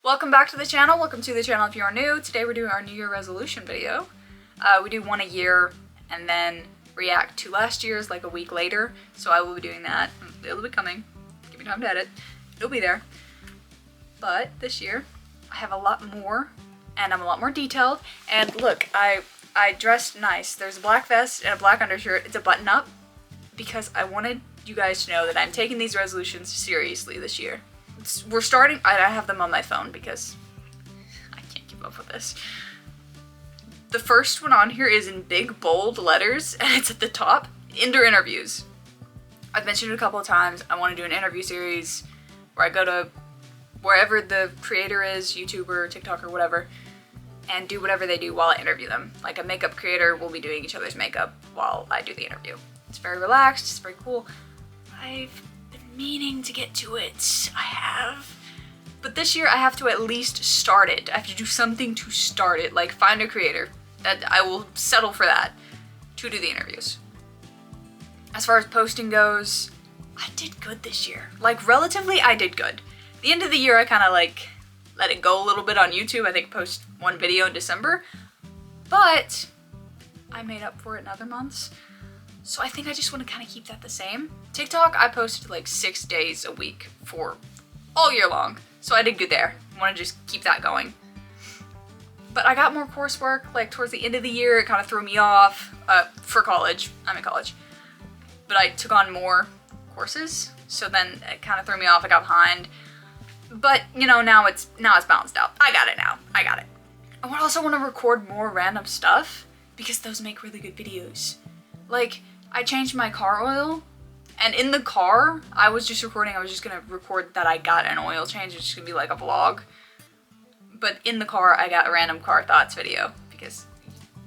Welcome back to the channel. Welcome to the channel if you are new. Today we're doing our New Year resolution video. We do one a year and then react to last year's like a week later. So I will be doing that. It'll be coming. Give me time to edit. It'll be there. But this year I have a lot more and I'm a lot more detailed. And look, I dressed nice. There's a black vest and a black undershirt. It's a button up because I wanted you guys to know that I'm taking these resolutions seriously this year. We're starting, I have them on my phone because I can't keep up with this. The first one on here is in big bold letters and it's at the top, Ender interviews. I've mentioned it a couple of times. I want to do an interview series where I go to wherever the creator is, YouTuber, TikToker, whatever, and do whatever they do while I interview them. Like a makeup creator will be doing each other's makeup while I do the interview. It's very relaxed, it's very cool. I've been meaning to get to it. I have. But this year I have to at least start it. I have to do something to start it, like find a creator. I will settle for that to do the interviews. As far as posting goes, I did good this year. Like relatively, I did good. The end of the year I kind of like let it go a little bit on YouTube. I think I post one video in December, but I made up for it in other months. So I think I just want to kind of keep that the same. TikTok, I posted like 6 days a week for all year long. So I did good there. I want to just keep that going. But I got more coursework like towards the end of the year. It kind of threw me off for college. I'm in college. But I took on more courses. So then it kind of threw me off. I got behind. But you know, now it's balanced out. I got it now. I got it. I also want to record more random stuff because those make really good videos. Like, I changed my car oil, and in the car, I was just gonna record that I got an oil change. It's just gonna be like a vlog. But in the car, I got a random car thoughts video, because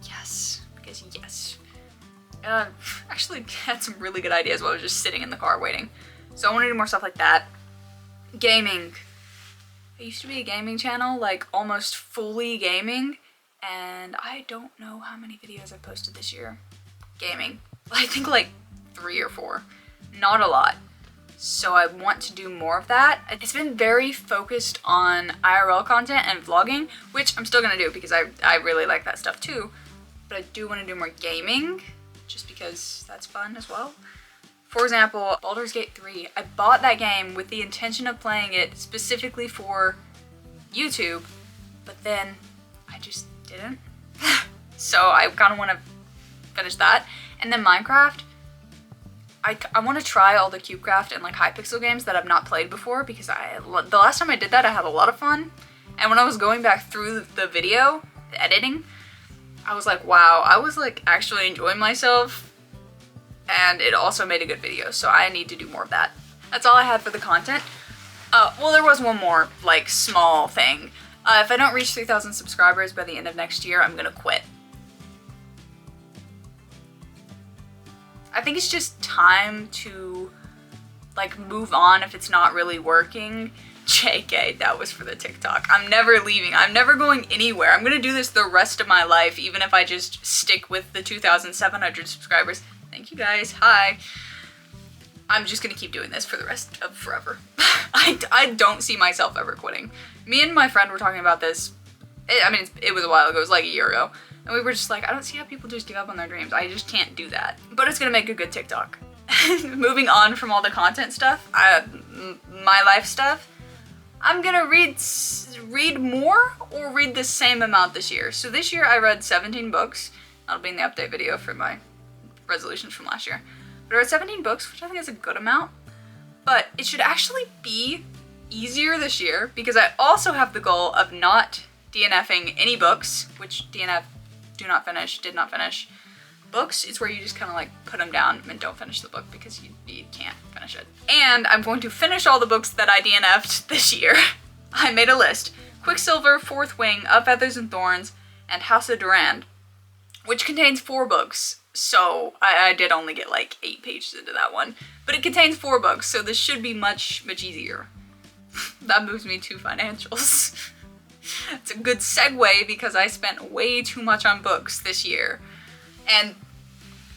yes. Actually had some really good ideas while I was just sitting in the car waiting. So I want to do more stuff like that. Gaming. I used to be a gaming channel, like almost fully gaming, and I don't know how many videos I've posted this year. Gaming. I think like 3 or 4. Not a lot. So I want to do more of that. It's been very focused on IRL content and vlogging, which I'm still gonna do because I really like that stuff too. But I do want to do more gaming, just because that's fun as well. For example, Baldur's Gate 3. I bought that game with the intention of playing it specifically for YouTube, but then I just didn't. So I kind of want to finish that. And then Minecraft, I want to try all the CubeCraft and like Hypixel games that I've not played before because the last time I did that I had a lot of fun. And when I was going back through the video, the editing, I was like, wow, I was like actually enjoying myself, and it also made a good video, so I need to do more of that. That's all I had for the content. Well, there was one more like small thing. If I don't reach 3,000 subscribers by the end of next year, I'm gonna quit. I think it's just time to like move on if it's not really working. JK, that was for the TikTok. I'm never leaving. I'm never going anywhere. I'm gonna do this the rest of my life, even if I just stick with the 2,700 subscribers. Thank you guys. Hi. I'm just gonna keep doing this for the rest of forever. I don't see myself ever quitting. Me and my friend were talking about this. It was a while ago. It was like a year ago. And we were just like, I don't see how people just give up on their dreams. I just can't do that. But it's gonna make a good TikTok. Moving on from all the content stuff, my life stuff, I'm gonna read more or read the same amount this year. So this year I read 17 books. That'll be in the update video for my resolutions from last year. But I read 17 books, which I think is a good amount. But it should actually be easier this year because I also have the goal of not DNFing any books, which DNF, did not finish. Books is where you just kind of like put them down and don't finish the book because you can't finish it. And I'm going to finish all the books that I DNF'd this year. I made a list. Quicksilver, Fourth Wing, Of Feathers and Thorns, and House of Durand, which contains 4 books. So I did only get like 8 pages into that one, but it contains 4 books, so this should be much easier. That moves me to financials. It's a good segue because I spent way too much on books this year and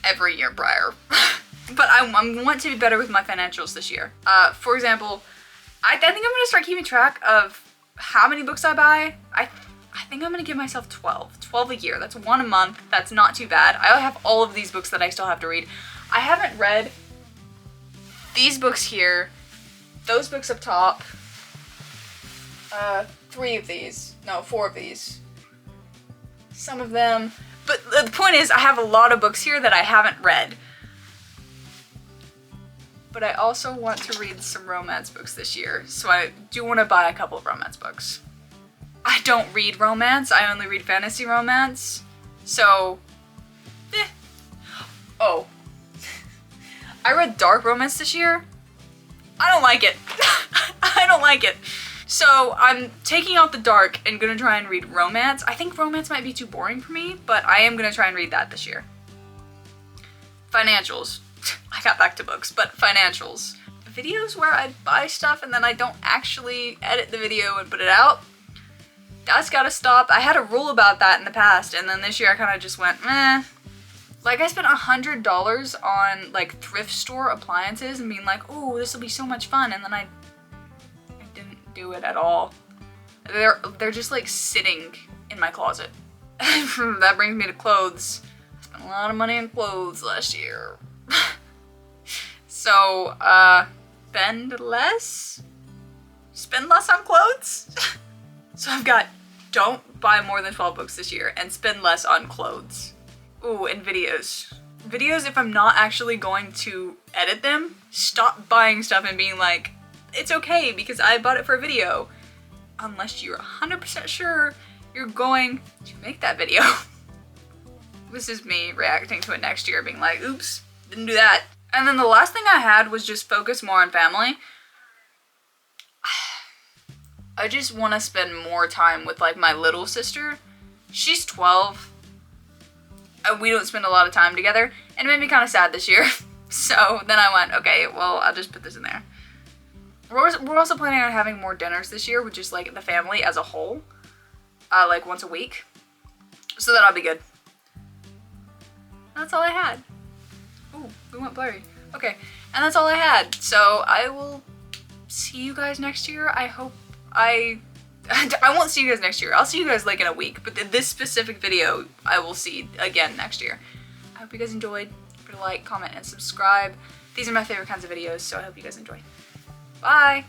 every year prior. But I want to be better with my financials this year. For example, I think I'm gonna start keeping track of how many books I buy, I think I'm gonna give myself 12. 12 a year. That's one a month. That's not too bad. I have all of these books that I still have to read. I haven't read these books here, those books up top, 3 of these, no, 4 of these, some of them, but the point is I have a lot of books here that I haven't read. But I also want to read some romance books this year, so I do want to buy a couple of romance books. I don't read romance, I only read fantasy romance, so, Oh. I read dark romance this year. I don't like it. I don't like it. So I'm taking out the dark and gonna try and read romance. I think romance might be too boring for me, but I am gonna try and read that this year. Financials. I got back to books, but financials. Videos where I buy stuff and then I don't actually edit the video and put it out. That's gotta stop. I had a rule about that in the past, and then this year I kind of just went, meh. Like, I spent $100 on, like, thrift store appliances and being like, oh, this will be so much fun, and then I didn't do it at all. They're just, like, sitting in my closet. That brings me to clothes. I spent a lot of money on clothes last year. So, spend less? Spend less on clothes? So I've got, don't buy more than 12 books this year, and spend less on clothes. Ooh, and videos. Videos, if I'm not actually going to edit them, stop buying stuff and being like, it's okay because I bought it for a video. Unless you're 100% sure you're going to make that video. This is me reacting to it next year, being like, oops, didn't do that. And then the last thing I had was just focus more on family. I just want to spend more time with, like, my little sister. She's 12. We don't spend a lot of time together, and it made me kind of sad this year. So then I went, okay, well, I'll just put this in there. We're also planning on having more dinners this year with just, like, the family as a whole, like, once a week. So that'll be good. That's all I had. Ooh, we went blurry. Okay, and that's all I had. So I will see you guys next year. I hope I won't see you guys next year. I'll see you guys like in a week, but this specific video I will see again next year. I hope you guys enjoyed. Don't forget to like, comment, and subscribe. These are my favorite kinds of videos, so I hope you guys enjoy. Bye!